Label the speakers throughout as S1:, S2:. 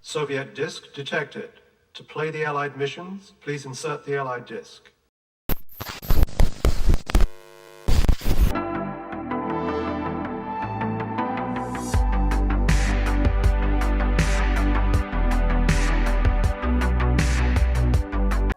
S1: Soviet disk detected. To play the Allied missions, please insert the Allied disk.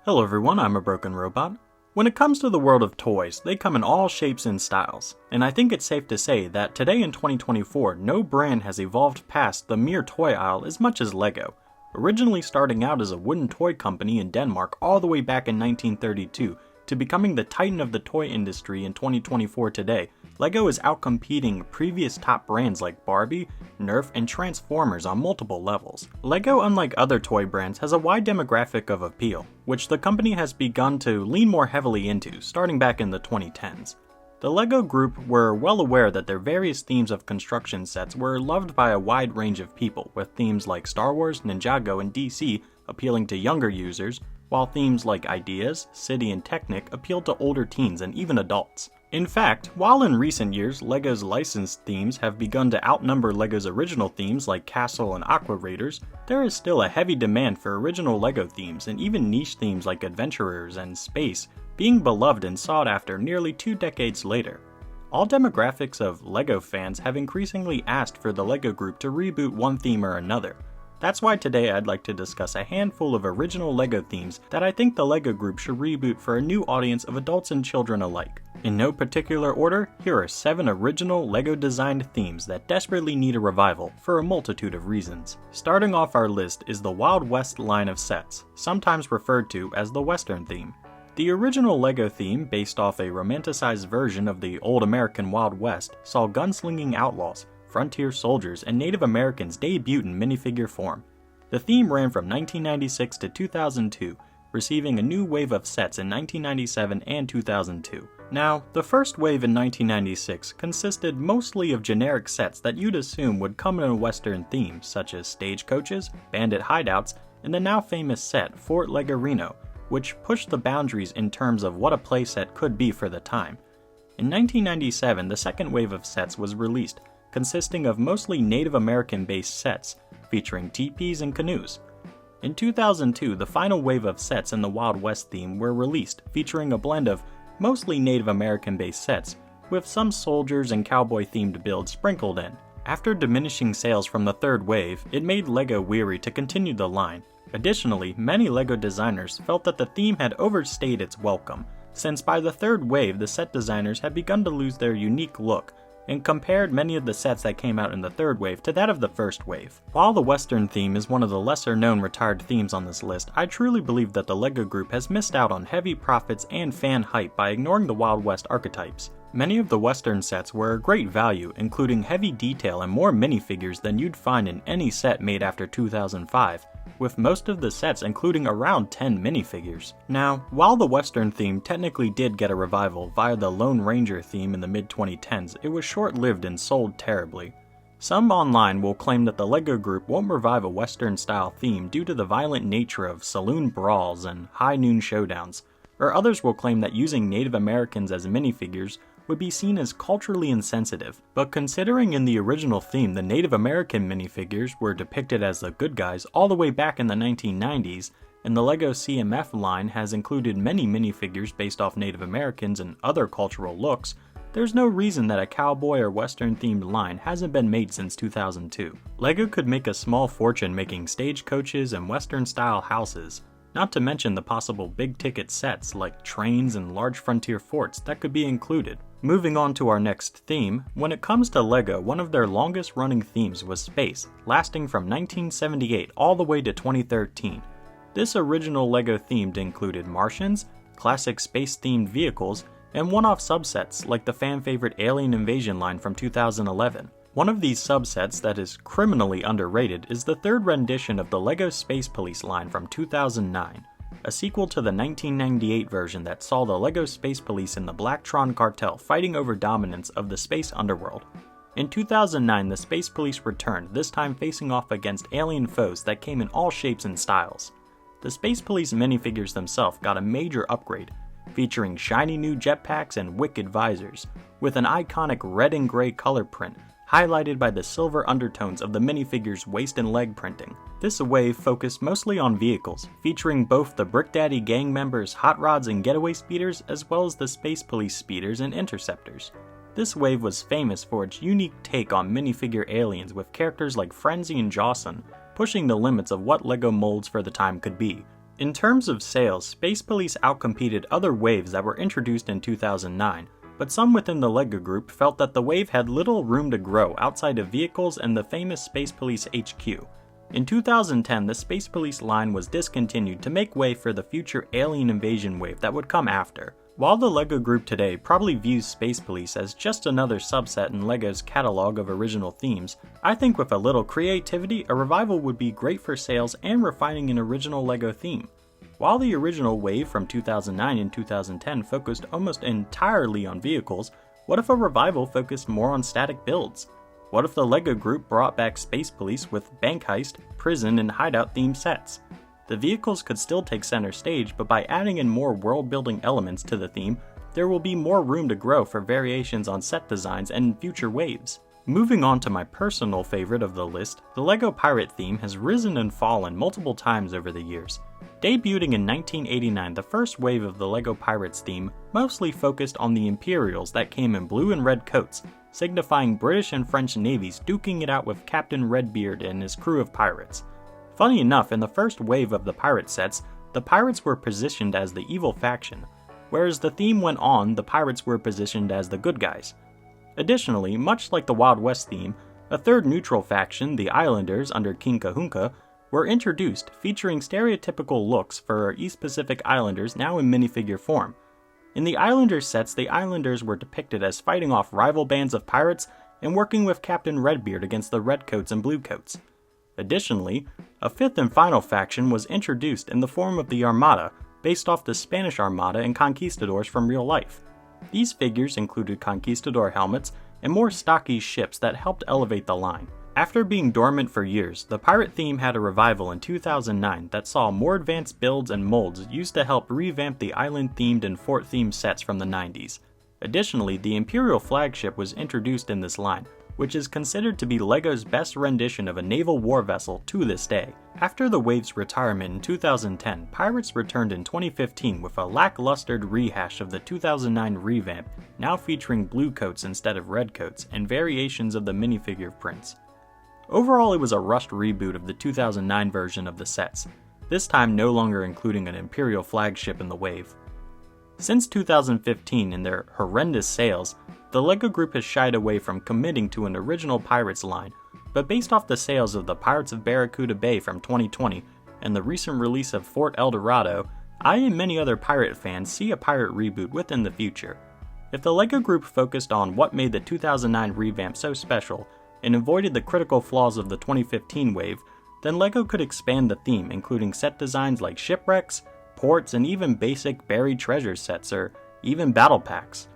S2: Hello everyone, I'm a Broken Robot. When it comes to the world of toys, they come in all shapes and styles, and I think it's safe to say that today in 2024, no brand has evolved past the mere toy aisle as much as LEGO. Originally starting out as a wooden toy company in Denmark all the way back in 1932, to becoming the titan of the toy industry in 2024 today, LEGO is outcompeting previous top brands like Barbie, Nerf, and Transformers on multiple levels. LEGO, unlike other toy brands, has a wide demographic of appeal, which the company has begun to lean more heavily into, starting back in the 2010s. The LEGO Group were well aware that their various themes of construction sets were loved by a wide range of people, with themes like Star Wars, Ninjago, and DC appealing to younger users, while themes like Ideas, City, and Technic appealed to older teens and even adults. In fact, while in recent years LEGO's licensed themes have begun to outnumber LEGO's original themes like Castle and Aqua Raiders, there is still a heavy demand for original LEGO themes and even niche themes like Adventurers and Space being beloved and sought after nearly 2 decades later. All demographics of LEGO fans have increasingly asked for the LEGO Group to reboot one theme or another. That's why today I'd like to discuss a handful of original LEGO themes that I think the LEGO Group should reboot for a new audience of adults and children alike. In no particular order, here are 7 original LEGO designed themes that desperately need a revival for a multitude of reasons. Starting off our list is the Wild West line of sets, sometimes referred to as the Western theme. The original LEGO theme, based off a romanticized version of the old American Wild West, saw gunslinging outlaws, frontier soldiers, and Native Americans debut in minifigure form. The theme ran from 1996 to 2002, receiving a new wave of sets in 1997 and 2002. Now, the first wave in 1996 consisted mostly of generic sets that you'd assume would come in a Western theme, such as stagecoaches, bandit hideouts, and the now famous set Fort Legarino, which pushed the boundaries in terms of what a playset could be for the time. In 1997, the second wave of sets was released, consisting of mostly Native American-based sets, featuring teepees and canoes. In 2002, the final wave of sets in the Wild West theme were released, featuring a blend of mostly Native American-based sets, with some soldiers and cowboy-themed builds sprinkled in. After diminishing sales from the third wave, it made LEGO weary to continue the line. Additionally, many LEGO designers felt that the theme had overstayed its welcome, since by the third wave the set designers had begun to lose their unique look, and compared many of the sets that came out in the third wave to that of the first wave. While the Western theme is one of the lesser known retired themes on this list, I truly believe that the LEGO Group has missed out on heavy profits and fan hype by ignoring the Wild West archetypes. Many of the Western sets were a great value, including heavy detail and more minifigures than you'd find in any set made after 2005, with most of the sets including around 10 minifigures. Now, while the Western theme technically did get a revival via the Lone Ranger theme in the mid-2010s, it was short-lived and sold terribly. Some online will claim that the LEGO Group won't revive a Western-style theme due to the violent nature of saloon brawls and high noon showdowns, or others will claim that using Native Americans as minifigures would be seen as culturally insensitive. But considering in the original theme the Native American minifigures were depicted as the good guys all the way back in the 1990s, and the LEGO CMF line has included many minifigures based off Native Americans and other cultural looks, there's no reason that a cowboy or Western themed line hasn't been made since 2002. LEGO could make a small fortune making stagecoaches and Western style houses, not to mention the possible big ticket sets like trains and large frontier forts that could be included. Moving on to our next theme, when it comes to LEGO, one of their longest running themes was space, lasting from 1978 all the way to 2013. This original LEGO theme included Martians, classic space-themed vehicles, and one-off subsets like the fan-favorite Alien Invasion line from 2011. One of these subsets that is criminally underrated is the third rendition of the LEGO Space Police line from 2009, a sequel to the 1998 version that saw the LEGO Space Police and the Blacktron cartel fighting over dominance of the space underworld. In 2009, the Space Police returned, this time facing off against alien foes that came in all shapes and styles. The Space Police minifigures themselves got a major upgrade, featuring shiny new jetpacks and wicked visors, with an iconic red and gray color print, highlighted by the silver undertones of the minifigure's waist and leg printing. This wave focused mostly on vehicles, featuring both the Brick Daddy gang members' hot rods and getaway speeders, as well as the Space Police speeders and interceptors. This wave was famous for its unique take on minifigure aliens with characters like Frenzy and Jocelyn, pushing the limits of what LEGO molds for the time could be. In terms of sales, Space Police outcompeted other waves that were introduced in 2009, but some within the LEGO group felt that the wave had little room to grow outside of vehicles and the famous Space Police HQ. In 2010, the Space Police line was discontinued to make way for the future alien invasion wave that would come after. While the LEGO group today probably views Space Police as just another subset in LEGO's catalog of original themes, I think with a little creativity, a revival would be great for sales and refining an original LEGO theme. While the original wave from 2009 and 2010 focused almost entirely on vehicles, what if a revival focused more on static builds? What if the LEGO group brought back Space Police with bank heist, prison, and hideout themed sets? The vehicles could still take center stage, but by adding in more world-building elements to the theme, there will be more room to grow for variations on set designs and future waves. Moving on to my personal favorite of the list, the LEGO Pirate theme has risen and fallen multiple times over the years. Debuting in 1989, the first wave of the LEGO Pirates theme mostly focused on the Imperials that came in blue and red coats, signifying British and French navies duking it out with Captain Redbeard and his crew of pirates. Funny enough, in the first wave of the pirate sets, the pirates were positioned as the evil faction, whereas the theme went on, the pirates were positioned as the good guys. Additionally, much like the Wild West theme, a third neutral faction, the Islanders under King Kahunka, were introduced, featuring stereotypical looks for East Pacific Islanders now in minifigure form. In the Islanders sets, the Islanders were depicted as fighting off rival bands of pirates and working with Captain Redbeard against the Redcoats and Bluecoats. Additionally, a fifth and final faction was introduced in the form of the Armada, based off the Spanish Armada and conquistadors from real life. These figures included conquistador helmets and more stocky ships that helped elevate the line. After being dormant for years, the pirate theme had a revival in 2009 that saw more advanced builds and molds used to help revamp the island-themed and fort-themed sets from the 90s. Additionally, the Imperial flagship was introduced in this line, which is considered to be LEGO's best rendition of a naval war vessel to this day. After the wave's retirement in 2010, Pirates returned in 2015 with a lackluster rehash of the 2009 revamp, now featuring blue coats instead of red coats, and variations of the minifigure prints. Overall, it was a rushed reboot of the 2009 version of the sets, this time no longer including an Imperial flagship in the wave. Since 2015 and their horrendous sales, the LEGO group has shied away from committing to an original Pirates line, but based off the sales of the Pirates of Barracuda Bay from 2020 and the recent release of Fort El Dorado, I and many other pirate fans see a pirate reboot within the future. If the LEGO group focused on what made the 2009 revamp so special and avoided the critical flaws of the 2015 wave, then LEGO could expand the theme, including set designs like shipwrecks, ports, and even basic buried treasure sets or even battle packs.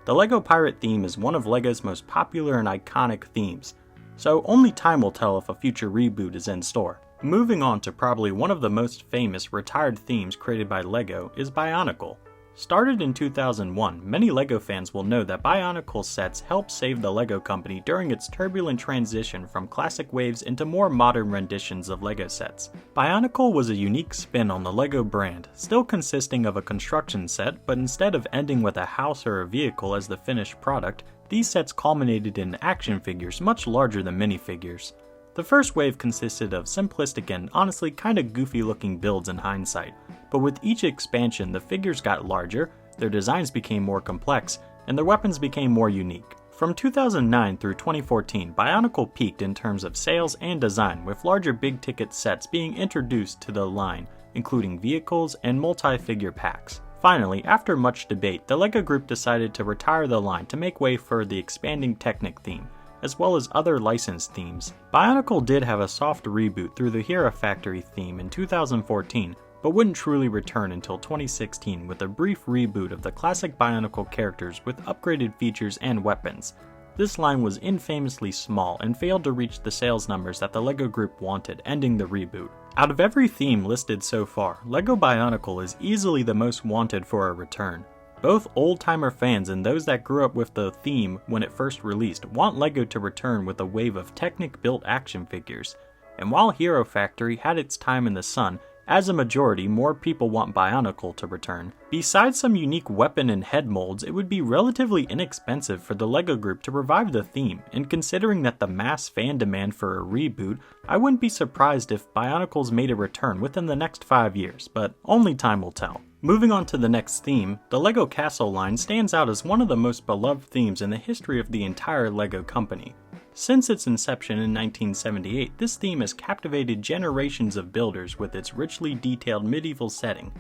S2: The LEGO Pirate theme is one of LEGO's most popular and iconic themes, so only time will tell if a future reboot is in store. Moving on to probably one of the most famous retired themes created by LEGO is Bionicle. Started in 2001, many LEGO fans will know that Bionicle sets helped save the LEGO company during its turbulent transition from classic waves into more modern renditions of LEGO sets. Bionicle was a unique spin on the LEGO brand, still consisting of a construction set, but instead of ending with a house or a vehicle as the finished product, these sets culminated in action figures much larger than minifigures. The first wave consisted of simplistic and honestly kinda goofy looking builds in hindsight, but with each expansion the figures got larger, their designs became more complex, and their weapons became more unique. From 2009 through 2014, Bionicle peaked in terms of sales and design, with larger big ticket sets being introduced to the line, including vehicles and multi-figure packs. Finally, after much debate, the LEGO group decided to retire the line to make way for the expanding Technic theme, as well as other licensed themes. Bionicle did have a soft reboot through the Hero Factory theme in 2014, but wouldn't truly return until 2016 with a brief reboot of the classic Bionicle characters with upgraded features and weapons. This line was infamously small and failed to reach the sales numbers that the LEGO group wanted, ending the reboot. Out of every theme listed so far, LEGO Bionicle is easily the most wanted for a return. Both old-timer fans and those that grew up with the theme when it first released want LEGO to return with a wave of Technic-built action figures. And while Hero Factory had its time in the sun, as a majority, more people want Bionicle to return. Besides some unique weapon and head molds, it would be relatively inexpensive for the LEGO Group to revive the theme, and considering that the mass fan demand for a reboot, I wouldn't be surprised if Bionicles made a return within the next 5 years, but only time will tell. Moving on to the next theme, the LEGO Castle line stands out as one of the most beloved themes in the history of the entire LEGO company. Since its inception in 1978, this theme has captivated generations of builders with its richly detailed medieval setting.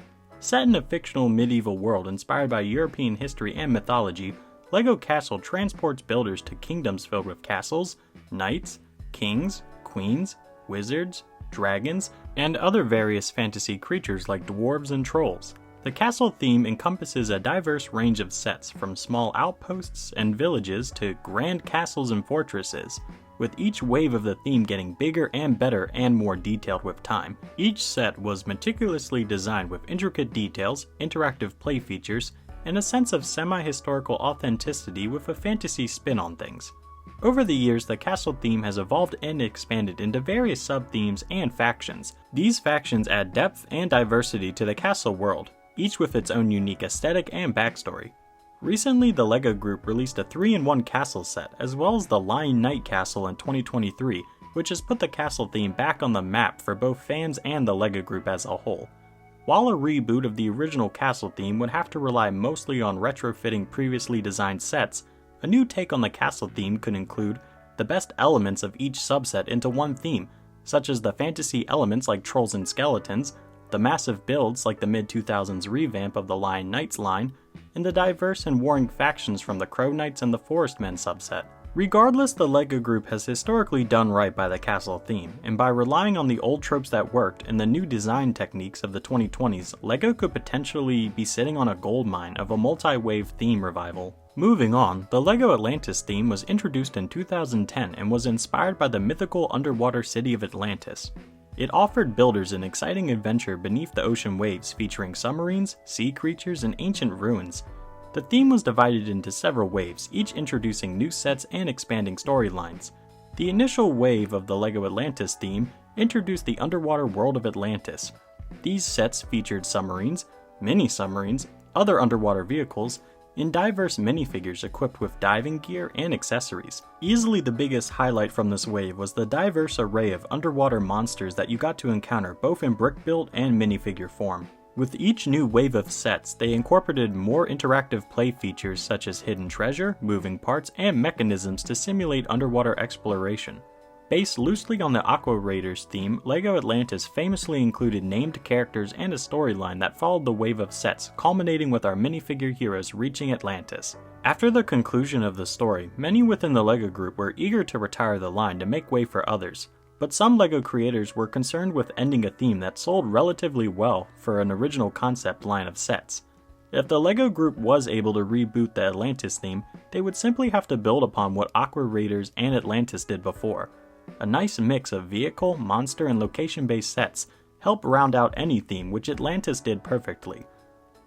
S2: Set in a fictional medieval world inspired by European history and mythology, LEGO Castle transports builders to kingdoms filled with castles, knights, kings, queens, wizards, dragons, and other various fantasy creatures like dwarves and trolls. The castle theme encompasses a diverse range of sets, from small outposts and villages to grand castles and fortresses, with each wave of the theme getting bigger and better and more detailed with time. Each set was meticulously designed with intricate details, interactive play features, and a sense of semi-historical authenticity with a fantasy spin on things. Over the years, the castle theme has evolved and expanded into various sub-themes and factions. These factions add depth and diversity to the castle world, each with its own unique aesthetic and backstory. Recently, the LEGO Group released a 3-in-1 castle set, as well as the Lion Knight Castle in 2023, which has put the castle theme back on the map for both fans and the LEGO Group as a whole. While a reboot of the original castle theme would have to rely mostly on retrofitting previously designed sets, a new take on the castle theme could include the best elements of each subset into one theme, such as the fantasy elements like trolls and skeletons, the massive builds like the mid-2000s revamp of the Lion Knights line, and the diverse and warring factions from the Crow Knights and the Forest Men subset. Regardless, the LEGO Group has historically done right by the castle theme, and by relying on the old tropes that worked and the new design techniques of the 2020s, LEGO could potentially be sitting on a goldmine of a multi-wave theme revival. Moving on, the LEGO Atlantis theme was introduced in 2010 and was inspired by the mythical underwater city of Atlantis. It offered builders an exciting adventure beneath the ocean waves featuring submarines, sea creatures, and ancient ruins. The theme was divided into several waves, each introducing new sets and expanding storylines. The initial wave of the LEGO Atlantis theme introduced the underwater world of Atlantis. These sets featured submarines, mini-submarines, other underwater vehicles, and diverse minifigures equipped with diving gear and accessories. Easily the biggest highlight from this wave was the diverse array of underwater monsters that you got to encounter both in brick build and minifigure form. With each new wave of sets, they incorporated more interactive play features such as hidden treasure, moving parts, and mechanisms to simulate underwater exploration. Based loosely on the Aqua Raiders theme, LEGO Atlantis famously included named characters and a storyline that followed the wave of sets, culminating with our minifigure heroes reaching Atlantis. After the conclusion of the story, many within the LEGO Group were eager to retire the line to make way for others, but some LEGO creators were concerned with ending a theme that sold relatively well for an original concept line of sets. If the LEGO Group was able to reboot the Atlantis theme, they would simply have to build upon what Aqua Raiders and Atlantis did before. A nice mix of vehicle, monster, and location-based sets help round out any theme, which Atlantis did perfectly.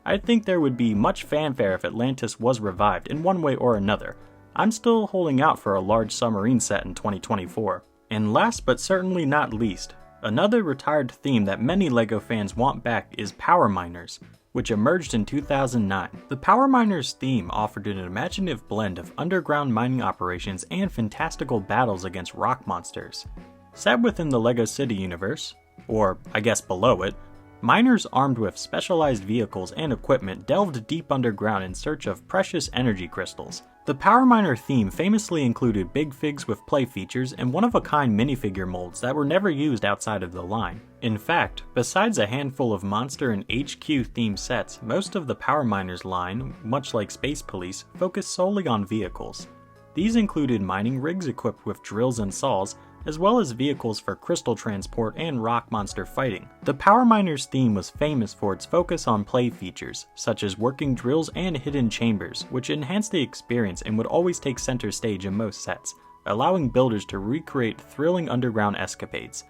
S2: I think there would be much fanfare if Atlantis was revived in one way or another. I'm still holding out for a large submarine set in 2024. And last but certainly not least, another retired theme that many LEGO fans want back is Power Miners, which emerged in 2009. The Power Miners theme offered an imaginative blend of underground mining operations and fantastical battles against rock monsters. Set within the LEGO City universe, or I guess below it, miners armed with specialized vehicles and equipment delved deep underground in search of precious energy crystals. The Power Miner theme famously included big figs with play features and one-of-a-kind minifigure molds that were never used outside of the line. In fact, besides a handful of Monster and HQ themed sets, most of the Power Miners line, much like Space Police, focused solely on vehicles. These included mining rigs equipped with drills and saws, as well as vehicles for crystal transport and rock monster fighting. The Power Miners theme was famous for its focus on play features, such as working drills and hidden chambers, which enhanced the experience and would always take center stage in most sets, allowing builders to recreate thrilling underground escapades.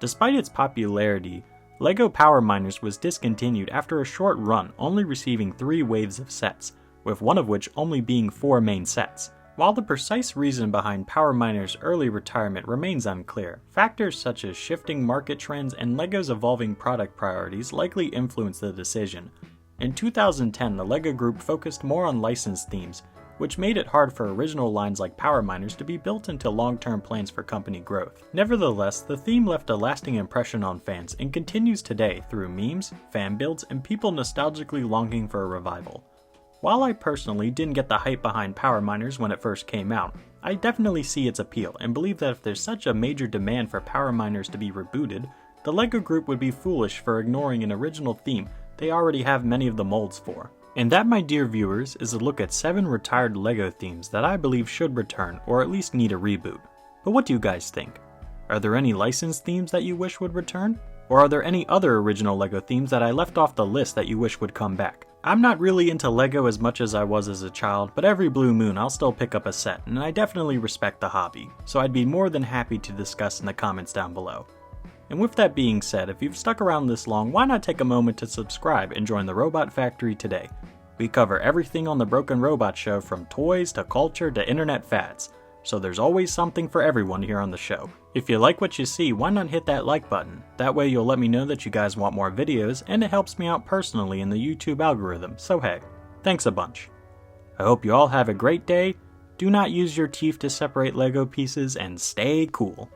S2: Despite its popularity, LEGO Power Miners was discontinued after a short run, only receiving 3 waves of sets, with one of which only being 4 main sets. While the precise reason behind Power Miners' early retirement remains unclear, factors such as shifting market trends and LEGO's evolving product priorities likely influenced the decision. In 2010, the LEGO Group focused more on licensed themes, which made it hard for original lines like Power Miners to be built into long-term plans for company growth. Nevertheless, the theme left a lasting impression on fans and continues today through memes, fan builds, and people nostalgically longing for a revival. While I personally didn't get the hype behind Power Miners when it first came out, I definitely see its appeal and believe that if there's such a major demand for Power Miners to be rebooted, the LEGO Group would be foolish for ignoring an original theme they already have many of the molds for. And that, my dear viewers, is a look at 7 retired LEGO themes that I believe should return or at least need a reboot. But what do you guys think? Are there any licensed themes that you wish would return? Or are there any other original LEGO themes that I left off the list that you wish would come back? I'm not really into LEGO as much as I was as a child, but every blue moon I'll still pick up a set, and I definitely respect the hobby, so I'd be more than happy to discuss in the comments down below. And with that being said, if you've stuck around this long, why not take a moment to subscribe and join the Robot Factory today? We cover everything on the Broken Robot Show, from toys to culture to internet fads, so there's always something for everyone here on the show. If you like what you see, why not hit that like button? That way you'll let me know that you guys want more videos, and it helps me out personally in the YouTube algorithm, so hey, thanks a bunch. I hope you all have a great day, do not use your teeth to separate LEGO pieces, and stay cool.